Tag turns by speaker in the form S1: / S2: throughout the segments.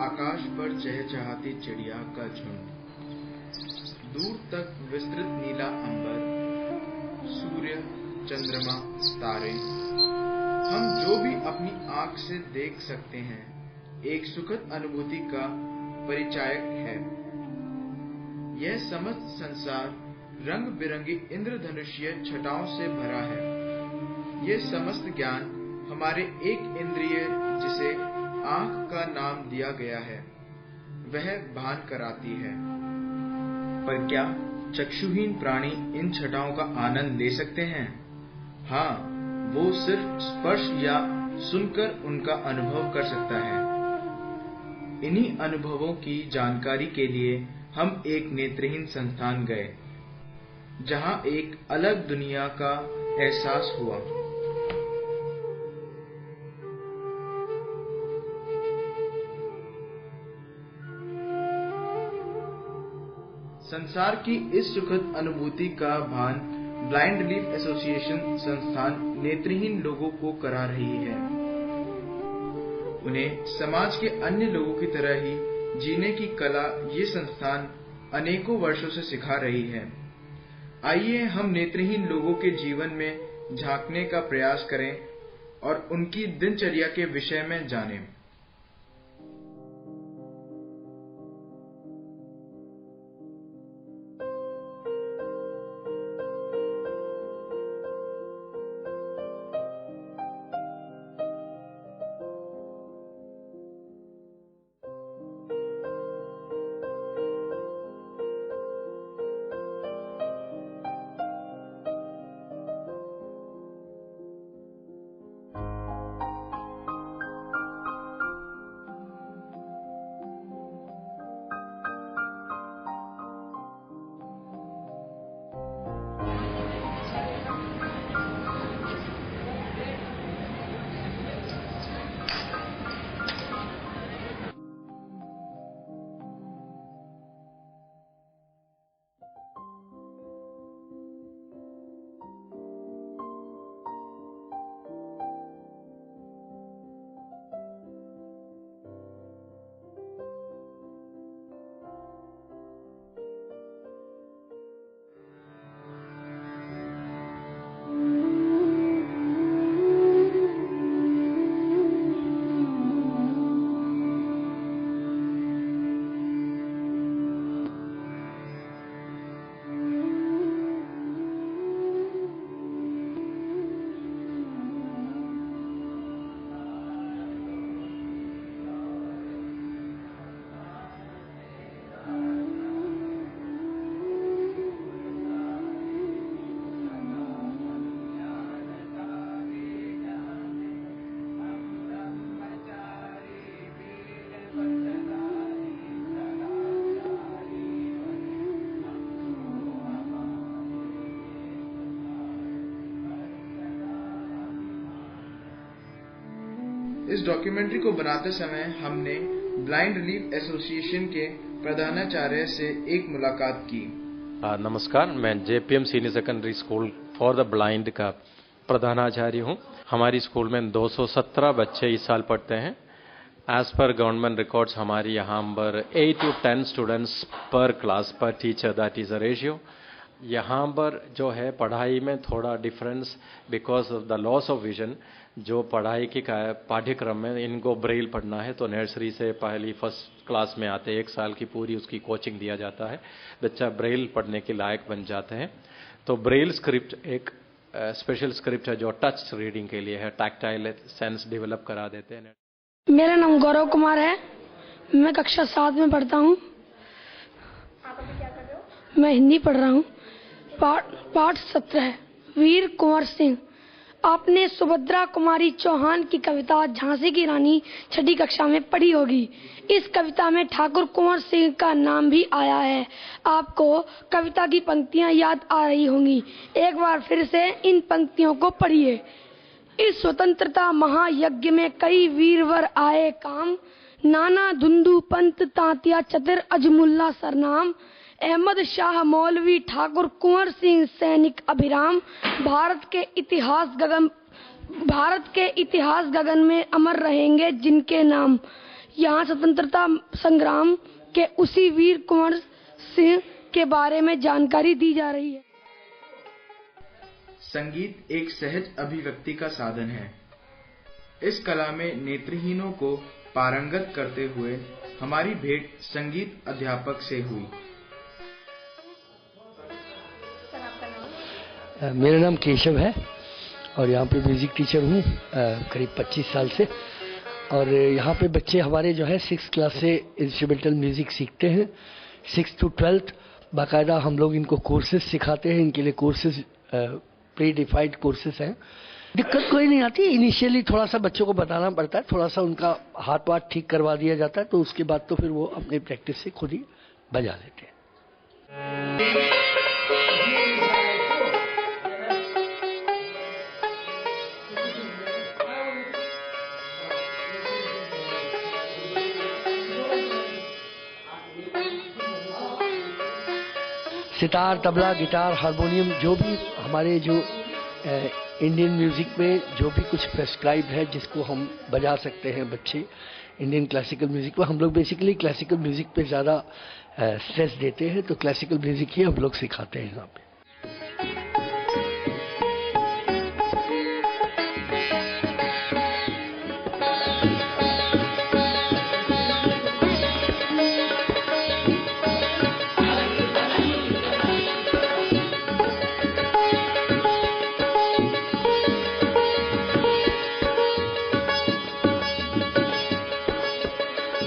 S1: आकाश पर चहचहाती चिड़िया का झुंड, दूर तक विस्तृत नीला अंबर, सूर्य, चंद्रमा, तारे, हम जो भी अपनी आंख से देख सकते हैं, एक सुखद अनुभूति का परिचायक है। यह समस्त संसार रंग बिरंगी इंद्रधनुषीय छटाओं से भरा है। यह समस्त ज्ञान हमारे एक इंद्रिय, जिसे आंख का नाम दिया गया है, वह भान कराती है। पर क्या चक्षुहीन प्राणी इन छटाओं का आनंद ले सकते हैं? हाँ, वो सिर्फ स्पर्श या सुनकर उनका अनुभव कर सकता है। इन्हीं अनुभवों की जानकारी के लिए हम एक नेत्रहीन संस्थान गए, जहां एक अलग दुनिया का एहसास हुआ। संसार की इस सुखद अनुभूति का भान ब्लाइंड रिलीफ एसोसिएशन संस्थान नेत्रहीन लोगों को करा रही है। उन्हें समाज के अन्य लोगों की तरह ही जीने की कला ये संस्थान अनेकों वर्षों से सिखा रही है। आइए हम नेत्रहीन लोगों के जीवन में झांकने का प्रयास करें और उनकी दिनचर्या के विषय में जानें। इस डॉक्यूमेंट्री को बनाते समय हमने ब्लाइंड रिलीफ एसोसिएशन के प्रधानाचार्य से एक मुलाकात की।
S2: नमस्कार, मैं JPM senior secondary school for the blind का प्रधानाचार्य हूं। हमारी स्कूल में 217 बच्चे इस साल पढ़ते हैं। एज पर गवर्नमेंट रिकॉर्ड्स हमारी यहाँ पर 8 to 10 स्टूडेंट्स पर क्लास पर teacher, that is a ratio. यहाँ पर जो है पढ़ाई में थोड़ा difference because of the loss of vision. जो पढ़ाई की पाठ्यक्रम में इनको ब्रेल पढ़ना है, तो नर्सरी से पहली फर्स्ट क्लास में आते हैं, 1 साल की पूरी उसकी कोचिंग दिया जाता है, बच्चा ब्रेल पढ़ने के लायक बन जाते हैं। तो ब्रेल स्क्रिप्ट एक स्पेशल स्क्रिप्ट है जो टच रीडिंग के लिए है, टैक्टाइल सेंस डेवलप करा देते हैं।
S3: मेरा नाम गौरव कुमार है, मैं कक्षा 7 में पढ़ता हूँ।
S4: आप अभी क्या कर रहे हो?
S3: मैं हिंदी पढ़ रहा हूँ। पाठ 17 वीर कुंवर सिंह। आपने सुभद्रा कुमारी चौहान की कविता झांसी की रानी 6ठी कक्षा में पढ़ी होगी। इस कविता में ठाकुर कुंवर सिंह का नाम भी आया है। आपको कविता की पंक्तियां याद आ रही होंगी। एक बार फिर से इन पंक्तियों को पढ़िए। इस स्वतंत्रता महायज्ञ में कई वीरवर आए काम, नाना धुंधु पंत तांतिया चतर अजमुल्ला सरनाम, अहमद शाह मौलवी ठाकुर कुंवर सिंह सैनिक अभिराम, भारत के इतिहास गगन में अमर रहेंगे जिनके नाम। यहाँ स्वतंत्रता संग्राम के उसी वीर कुंवर सिंह के बारे में जानकारी दी जा रही है।
S1: संगीत एक सहज अभिव्यक्ति का साधन है। इस कला में नेत्रहीनों को पारंगत करते हुए हमारी भेंट संगीत अध्यापक से हुई।
S4: सर, आपका नाम?
S5: मेरा नाम केशव है और यहाँ पे म्यूज़िक टीचर हूँ करीब 25 साल से। और यहाँ पे बच्चे हमारे जो है 6th क्लास से इंस्ट्रूमेंटल म्यूज़िक सीखते हैं। 6th to 12th बाकायदा हम लोग इनको कोर्सेज सिखाते हैं। इनके लिए कोर्सेज प्री डिफाइंड कोर्सेज हैं। दिक्कत कोई नहीं आती। इनिशियली थोड़ा सा बच्चों को बताना पड़ता है, थोड़ा सा उनका हाथ वाथ ठीक करवा दिया जाता है, तो उसके बाद तो फिर वो अपने प्रैक्टिस से खुद ही बजा लेते हैं। सितार, तबला, गिटार, हारमोनियम, जो भी हमारे जो इंडियन म्यूज़िक में जो भी कुछ प्रेस्क्राइब है जिसको हम बजा सकते हैं बच्चे इंडियन क्लासिकल म्यूज़िक में, हम लोग बेसिकली क्लासिकल म्यूज़िक पे ज़्यादा स्ट्रेस देते हैं, तो क्लासिकल म्यूज़िक ही हम लोग सिखाते हैं यहाँ पे।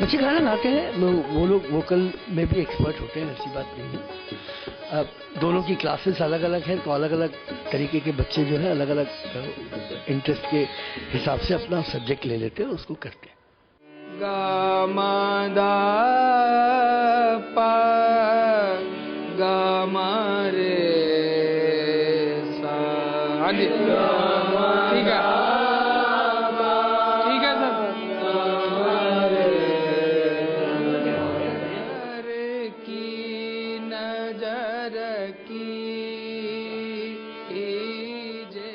S5: बच्चे गाना गाते हैं, वो लोग वोकल में भी एक्सपर्ट होते हैं, ऐसी बात नहीं है। अब दोनों की क्लासेस अलग अलग हैं, तो अलग अलग तरीके के बच्चे जो है अलग अलग इंटरेस्ट के हिसाब से अपना सब्जेक्ट ले लेते हैं और उसको करते हैं।
S6: गा मा दा पा गा मा रे सा। हाँ जी, ठीक है, ठीक है सर। की नजर की जे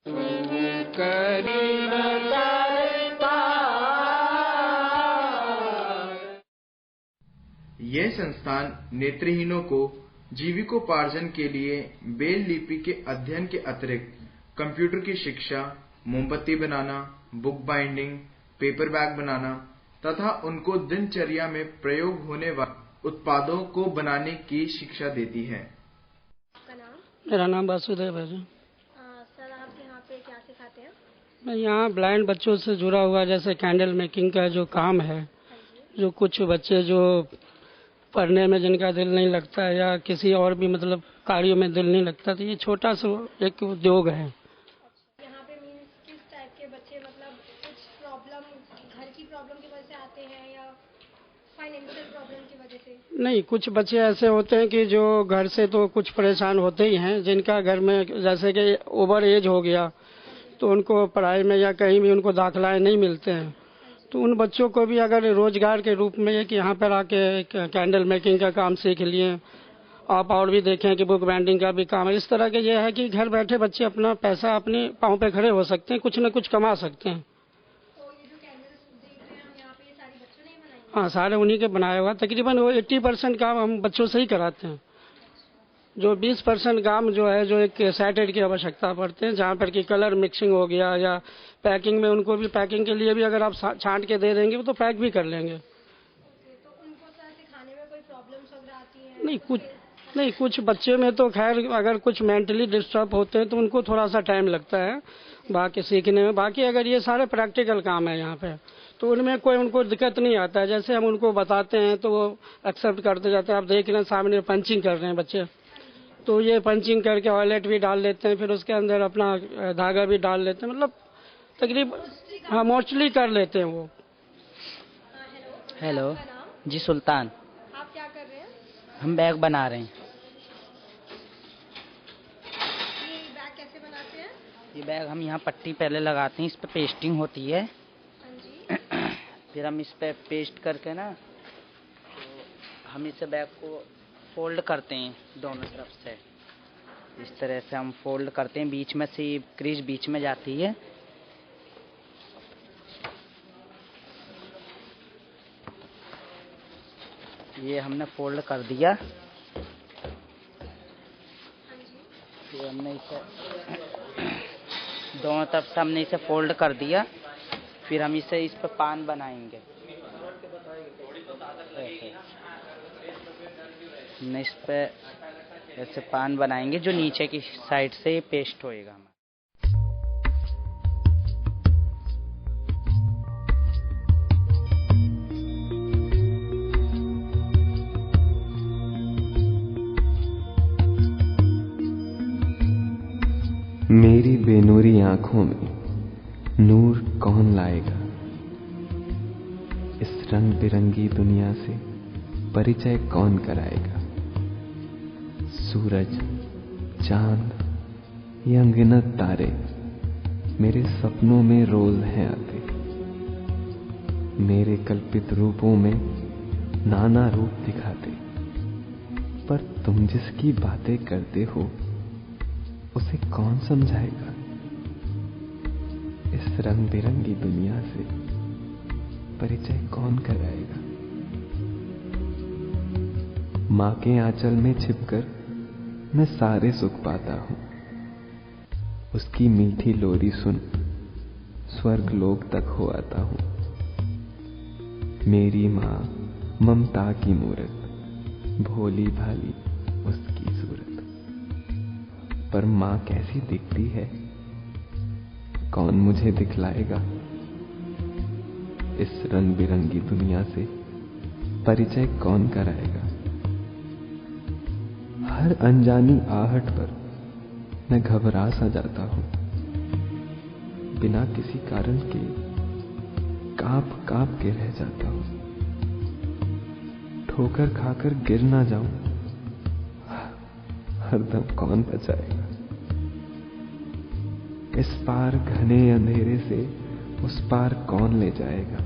S6: तू करी
S1: यह संस्थान नेत्रहीनों को जीविकोपार्जन के लिए ब्रेल लिपि के अध्ययन के अतिरिक्त कंप्यूटर की शिक्षा, मोमबत्ती बनाना, बुक बाइंडिंग, पेपर बैग बनाना तथा उनको दिनचर्या में प्रयोग होने वाले उत्पादों को बनाने की शिक्षा देती है।
S4: आपका नाम?
S7: मेरा नाम वासुदेव है जी।
S4: सर, आप यहाँ पे क्या सिखाते हैं?
S7: मैं यहाँ ब्लाइंड बच्चों से जुड़ा हुआ, जैसे कैंडल मेकिंग का जो काम है, जो कुछ बच्चे जो पढ़ने में जिनका दिल नहीं लगता है या किसी और भी मतलब कार्यों में दिल नहीं लगता, तो ये छोटा सा एक उद्योग है।
S4: यहाँ पे मीन्स किस टाइप के बच्चे, मतलब कुछ प्रॉब्लम, घर की प्रॉब्लम की वजह से आते हैं या फाइनेंशियल प्रॉब्लम की वजह से?
S7: नहीं, कुछ बच्चे ऐसे होते हैं कि जो घर से तो कुछ परेशान होते ही हैं, जिनका घर में जैसे कि ओवर एज हो गया तो उनको पढ़ाई में या कहीं भी उनको दाखिलाएँ नहीं मिलते हैं, तो उन बच्चों को भी अगर रोजगार के रूप में कि यहाँ पर आके कैंडल मेकिंग का काम सीख लिए आप, और भी देखें कि बुक बाइंडिंग का भी काम है, इस तरह के ये है कि घर बैठे बच्चे अपना पैसा अपने पाँव पे खड़े हो सकते हैं, कुछ न कुछ कमा सकते हैं।
S4: तो ये जो कैंडल्स देख रहे हैं हम यहाँ पे, ये सारी बच्चों ने ही बनाई है?
S7: हाँ, सारे उन्हीं के बनाया हुआ। तकरीबन वो 80% काम हम बच्चों से ही कराते हैं। जो 20% काम जो है, जो एक सेटेड की आवश्यकता पड़ते हैं, जहाँ पर कि कलर मिक्सिंग हो गया या पैकिंग में, उनको भी पैकिंग के लिए भी अगर आप छांट के दे देंगे वो तो पैक भी कर लेंगे।
S4: तो उनको सर सिखाने में कोई प्रॉब्लम्स वगैरह आती हैं?
S7: नहीं, कुछ बच्चे में तो खैर अगर कुछ मेंटली डिस्टर्ब होते हैं तो उनको थोड़ा सा टाइम लगता है बाकी सीखने में। बाकी अगर ये सारे प्रैक्टिकल काम है यहाँ पे, तो उनमें कोई उनको दिक्कत नहीं आता है। जैसे हम उनको बताते हैं तो वो एक्सेप्ट करते जाते हैं। आप देख रहे हैं सामने पंचिंग कर रहे हैं बच्चे, तो ये पंचिंग करके ऑयलेट भी डाल लेते हैं, फिर उसके अंदर अपना धागा भी डाल लेते हैं, मतलब तकरीबन हाँ मोस्टली कर लेते हैं वो।
S8: हेलो
S4: आपका नाम?
S8: जी, सुल्तान।
S4: आप क्या कर रहे हैं?
S8: हम बैग बना रहे हैं।
S4: ये बैग कैसे बनाते हैं?
S8: ये बैग हम यहाँ पट्टी पहले लगाते हैं, इस पे पेस्टिंग होती है।
S4: हाँ जी।
S8: फिर हम इस पे पेस्ट करके ना, तो हम इस बैग को फोल्ड करते हैं दोनों तरफ से। इस तरह से हम फोल्ड करते हैं, बीच में से क्रीज बीच में जाती है। ये हमने फोल्ड कर दिया। ये हमने इसे दोनों तरफ से हमने इसे फोल्ड कर दिया। फिर हम इसे इस पे पान बनाएंगे। ऐसे हमने इस पे ऐसे पान बनाएंगे जो नीचे की साइड से ये पेस्ट होएगा।
S9: मेरी बेनूरी आंखों में नूर कौन लाएगा? इस रंग बिरंगी दुनिया से परिचय कौन कराएगा? सूरज, चांद, ये अनगिनत तारे मेरे सपनों में रोज हैं आते। मेरे कल्पित रूपों में नाना रूप दिखाते। पर तुम जिसकी बातें करते हो उसे कौन समझाएगा? इस रंग बिरंगी दुनिया से परिचय कौन कराएगा? मां के आंचल में छिपकर मैं सारे सुख पाता हूं। उसकी मीठी लोरी सुन स्वर्ग लोक तक हो आता हूं। मेरी मां ममता की मूरत, भोली भाली उसकी सूरत। पर मां कैसी दिखती है कौन मुझे दिखलाएगा? इस रंग बिरंगी दुनिया से परिचय कौन कराएगा? हर अनजानी आहट पर मैं घबरा सा जाता हूं। बिना किसी कारण के कांप कांप के रह जाता हूं। ठोकर खाकर गिर ना जाऊं, हरदम कौन बचाएगा? इस पार घने अंधेरे से उस पार कौन ले जाएगा?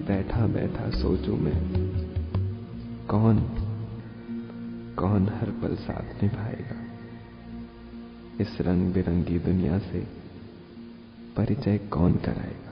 S9: बैठा बैठा सोचूं मैं कौन कौन हर पल साथ निभाएगा? इस रंग बिरंगी दुनिया से परिचय कौन कराएगा?